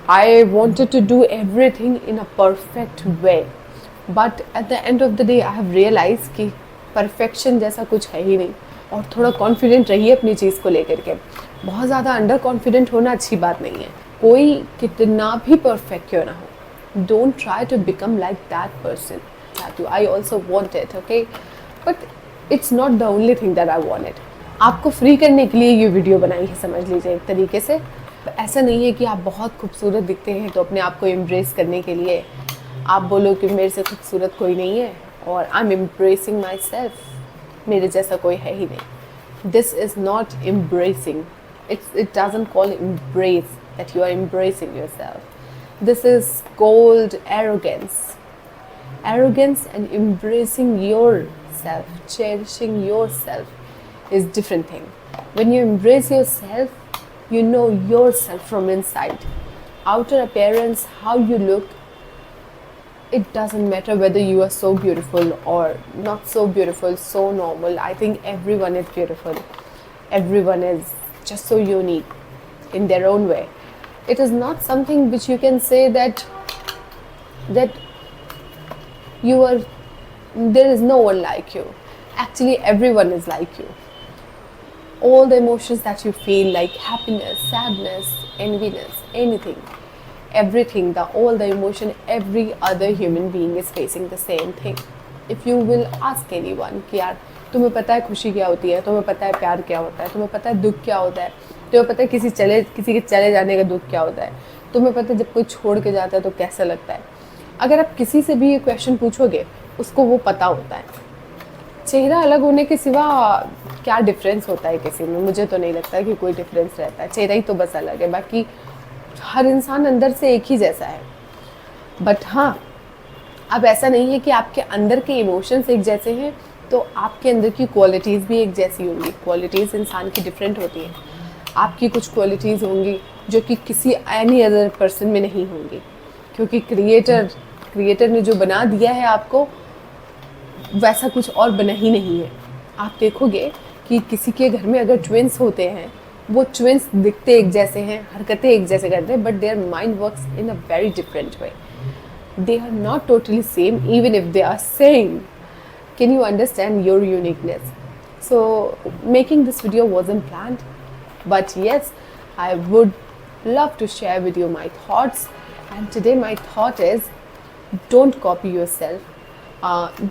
I wanted to do everything in a perfect way. But at the end of the day I have realized कि perfection जैसा कुछ है ही नहीं. और थोड़ा कॉन्फिडेंट रहिए अपनी चीज़ को लेकर के. बहुत ज़्यादा अंडर कॉन्फिडेंट होना अच्छी बात नहीं है. कोई कितना भी परफेक्ट क्यों ना हो, don't try to become like that person. I also want it, okay? But it's not the only thing that I wanted. आपको फ्री करने के लिए ये वीडियो बनाई है, समझ लीजिए एक तरीके से. ऐसा नहीं है कि आप बहुत खूबसूरत दिखते हैं तो अपने आप को एम्ब्रेस करने के लिए आप बोलो कि मेरे से खूबसूरत कोई नहीं है और I am embracing myself, मेरे जैसा कोई है ही नहीं. This is not embracing. It doesn't call embrace that you are embracing yourself. This is called arrogance. Arrogance and embracing yourself, cherishing yourself is different thing. When you embrace yourself, you know yourself from inside. Outer appearance, how you look, it doesn't matter whether you are so beautiful or not so beautiful, so normal. I think everyone is beautiful. Everyone is just so unique in their own way. It is not something which you can say that you are, there is no one like you. Actually everyone is like you. All the emotions that you feel, like happiness, sadness, enviness, anything, everything, all the emotion, every other human being is facing the same thing. If you will ask anyone कि यार तुम्हें पता है खुशी क्या होती है, तुम्हें पता है प्यार क्या होता है, तुम्हें पता है दुख क्या होता है, तुम्हें पता है किसी के चले जाने का दुख क्या होता है, तुम्हें पता है जब कोई छोड़ के जाता है तो कैसा लगता है. अगर आप किसी से भी ये क्वेश्चन पूछोगे उसको वो पता होता है. चेहरा अलग होने के सिवा क्या डिफरेंस होता है किसी में? मुझे तो नहीं लगता कि कोई डिफरेंस रहता है. चेहरा ही तो बस अलग है, बाकी हर इंसान अंदर से एक ही जैसा है. बट हाँ, अब ऐसा नहीं है कि आपके अंदर के इमोशंस एक जैसे हैं तो आपके अंदर की क्वालिटीज़ भी एक जैसी होंगी. क्वालिटीज़ इंसान की डिफरेंट होती हैं. आपकी कुछ क्वालिटीज़ होंगी जो कि किसी एनी अदर पर्सन में नहीं होंगी, क्योंकि क्रिएटर ने जो बना दिया है आपको वैसा कुछ और बना ही नहीं है. आप देखोगे कि किसी के घर में अगर ट्विंस होते हैं, वो ट्विंस दिखते एक जैसे हैं, हरकतें एक जैसे करते हैं, but their mind works in a very different way. They are not totally same even if they are same. Can you understand your uniqueness? So making this video wasn't planned, but yes, I would love to share with you my thoughts. And today my thought is, don't copy yourself.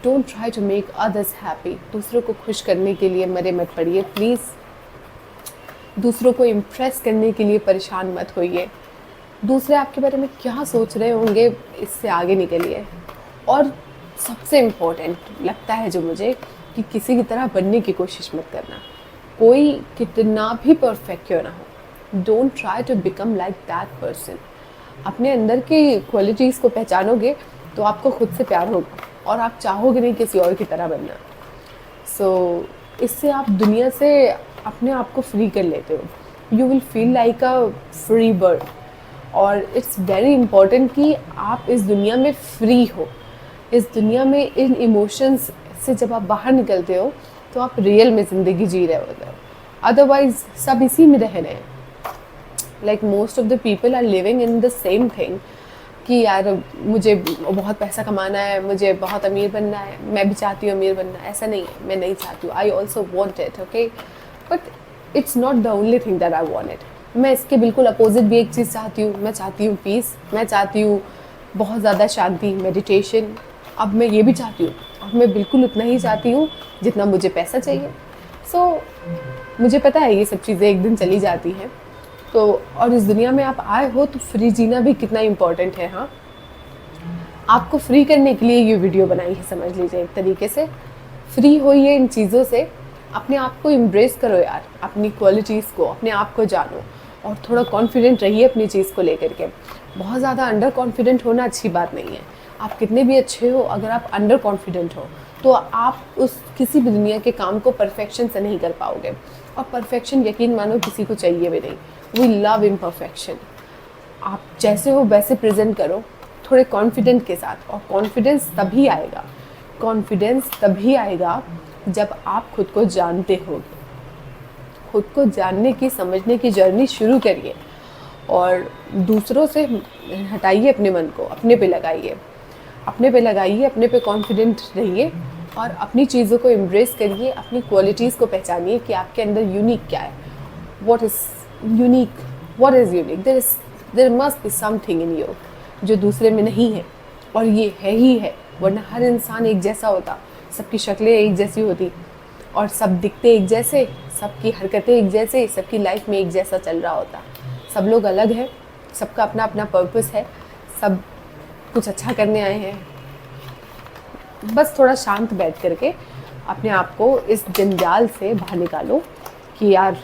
Don't try to make others happy. दूसरों को खुश करने के लिए मरे मत पड़िए please. दूसरों को इम्प्रेस करने के लिए परेशान मत होइए. दूसरे आपके बारे में क्या सोच रहे होंगे इससे आगे निकलिए. और सबसे इम्पोर्टेंट लगता है जो मुझे, कि किसी की तरह बनने की कोशिश मत करना. कोई कितना भी परफेक्ट क्यों ना हो, don't try to become like that person. अपने अंदर की क्वालिटीज़ को पहचानोगे तो आपको खुद से प्यार होगा और आप चाहोगे नहीं किसी और की तरह बनना. सो इससे आप दुनिया से अपने आप को फ्री कर लेते हो. You will feel like a free bird. और इट्स वेरी इम्पॉर्टेंट कि आप इस दुनिया में फ्री हो. इस दुनिया में इन इमोशंस से जब आप बाहर निकलते हो तो आप रियल में ज़िंदगी जी रहे होते हो. अदरवाइज सब इसी में रह रहे हैं. Like most of the people are living in the same thing कि यार मुझे बहुत पैसा कमाना है, मुझे बहुत अमीर बनना है, मैं भी चाहती हूँ अमीर बनना. ऐसा नहीं है, मैं नहीं चाहती हूँ. I also want it, okay, but it's not the only thing that I want it. मैं इसके बिल्कुल अपोजिट भी एक चीज़ चाहती हूँ. मैं चाहती हूँ पीस, मैं चाहती हूँ बहुत ज़्यादा शांति, मेडिटेशन. अब मैं ये भी चाहती हूँ, अब मैं बिल्कुल उतना ही चाहती हूँ जितना मुझे पैसा चाहिए. सो मुझे पता है ये सब चीज़ें एक दिन चली जाती हैं. तो और इस दुनिया में आप आए हो तो फ्री जीना भी कितना इम्पोर्टेंट है. हाँ, आपको फ्री करने के लिए ये वीडियो बनाई है, समझ लीजिए एक तरीके से. फ्री होइए इन चीज़ों से. अपने आप को एम्ब्रेस करो यार, अपनी क्वालिटीज़ को, अपने आप को जानो और थोड़ा कॉन्फिडेंट रहिए अपनी चीज़ को लेकर के. बहुत ज़्यादा अंडर कॉन्फिडेंट होना अच्छी बात नहीं है. आप कितने भी अच्छे हो, अगर आप अंडर कॉन्फिडेंट हो तो आप उस किसी भी दुनिया के काम को परफेक्शन से नहीं कर पाओगे. और परफेक्शन यकीन मानो किसी को चाहिए भी नहीं. We love imperfection. आप जैसे हो वैसे प्रेजेंट करो, थोड़े कॉन्फिडेंट के साथ. और कॉन्फिडेंस तभी आएगा जब आप खुद को जानते हो. खुद को जानने की, समझने की जर्नी शुरू करिए और दूसरों से हटाइए अपने मन को, अपने पे लगाइए, अपने पे लगाइए, अपने पे कॉन्फिडेंट रहिए और अपनी चीज़ों को एम्ब्रेस करिए, अपनी क्वालिटीज़ को पहचानिए कि आपके अंदर यूनिक क्या है. What is unique, what is unique, there must be something in you जो दूसरे में नहीं है, और ये है ही है, वरना हर इंसान एक जैसा होता, सबकी शक्लें एक जैसी होती और सब दिखते एक जैसे, सबकी हरकतें एक जैसे, सबकी लाइफ में एक जैसा चल रहा होता. सब लोग अलग हैं, सबका अपना अपना पर्पस है, सब कुछ अच्छा करने आए हैं. बस थोड़ा शांत बैठ करके अपने आप को इस जंजाल से बाहर निकालो कि यार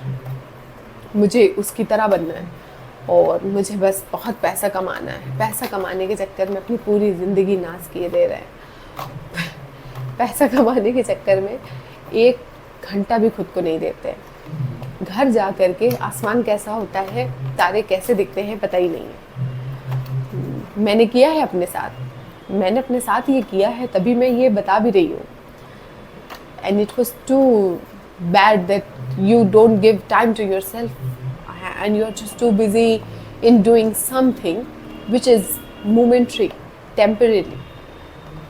मुझे उसकी तरह बनना है और मुझे बस बहुत पैसा कमाना है. पैसा कमाने के चक्कर में अपनी पूरी ज़िंदगी नाश किए दे रहे हैं. पैसा कमाने के चक्कर में 1 घंटा भी खुद को नहीं देते. घर जा कर के आसमान कैसा होता है, तारे कैसे दिखते हैं, पता ही नहीं है. मैंने किया है अपने साथ, मैंने अपने साथ ये किया है, तभी मैं ये बता भी रही हूँ. And it was too bad that you don't give time to yourself and you're just too busy in doing something which is momentary, temporarily.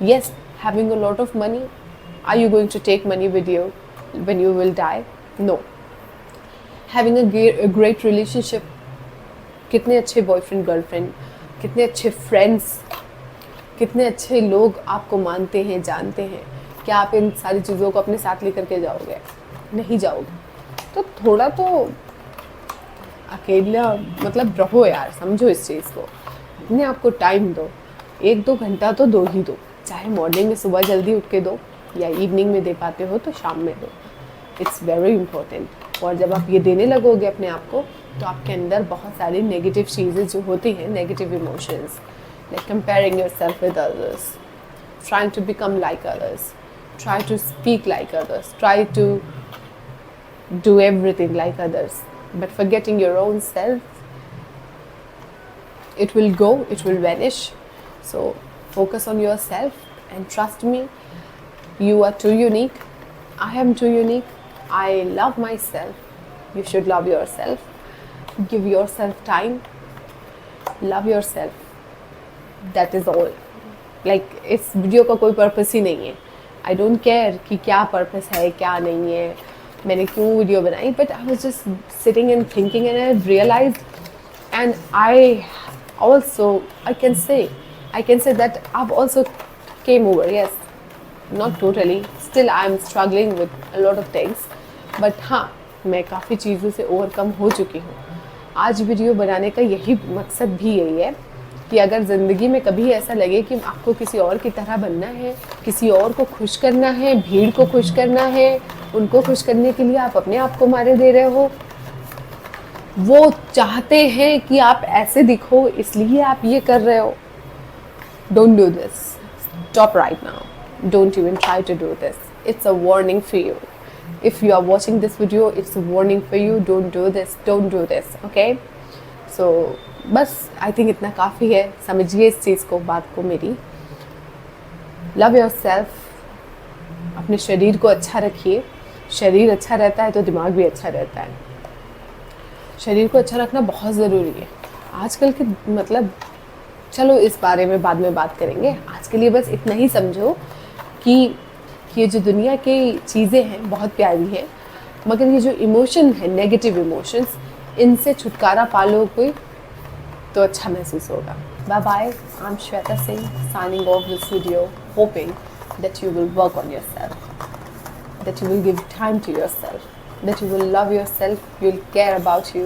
Yes, having a lot of money, are you going to take money with you when you will die? No. Having a great relationship, कितने अच्छे boyfriend girlfriend, कितने अच्छे friends, कितने अच्छे लोग आपको मानते हैं, जानते हैं, क्या आप इन सारी चीज़ों को अपने साथ लेकर के जाओगे? नहीं जाओगे. तो थोड़ा तो अकेला मतलब रहो यार, समझो इस चीज़ को. अपने आप को टाइम दो, 1-2 घंटा तो दो ही दो, चाहे मॉर्निंग में सुबह जल्दी उठ के दो या इवनिंग में दे पाते हो तो शाम में दो. It's very important. और जब आप ये देने लगोगे अपने आप को तो आपके अंदर बहुत सारी नेगेटिव चीज़ें जो होती हैं, negative emotions like comparing yourself with others, trying to become like others, try to speak like others, try to do everything like others, but forgetting your own self, it will go, it will vanish. So focus on yourself and trust me, you are too unique, I am too unique, I love myself, you should love yourself, give yourself time, love yourself, that is all. Like इस video का कोई purpose ही नहीं है. I don't care कि क्या purpose है, क्या नहीं है, मैंने क्यों वीडियो बनाई, but I was just sitting and thinking and I realise and I also I can say that I also came over. Yes, not totally, still I am struggling with a lot of things, but हाँ, मैं काफ़ी चीज़ों से overcome हो चुकी हूँ. आज video बनाने का यही मकसद भी यही है कि अगर ज़िंदगी में कभी ऐसा लगे कि आपको किसी और की तरह बनना है, किसी और को खुश करना है, भीड़ को खुश करना है, उनको खुश करने के लिए आप अपने आप को मारे दे रहे हो, वो चाहते हैं कि आप ऐसे दिखो इसलिए आप ये कर रहे हो, don't do this. Stop right now. Don't even try to do this. It's a warning for you. If you are watching this video, it's a warning for you. Don't do this, don't do this. Okay, so बस I think इतना काफ़ी है. समझिए इस चीज़ को, बात को मेरी. Love your self. अपने शरीर को अच्छा रखिए. शरीर अच्छा रहता है तो दिमाग भी अच्छा रहता है. शरीर को अच्छा रखना बहुत ज़रूरी है आजकल के, मतलब चलो इस बारे में बाद में बात करेंगे. आज के लिए बस इतना ही समझो कि ये जो दुनिया की चीज़ें हैं बहुत प्यारी हैं, मगर ये जो इमोशन है, नेगेटिव इमोशंस, इनसे छुटकारा पा लो कोई तो अच्छा महसूस होगा. Bye bye. I am Shweta Singh, signing off this video, hoping that you will work on yourself, that you will give time to yourself, that you will love yourself, you will care about you,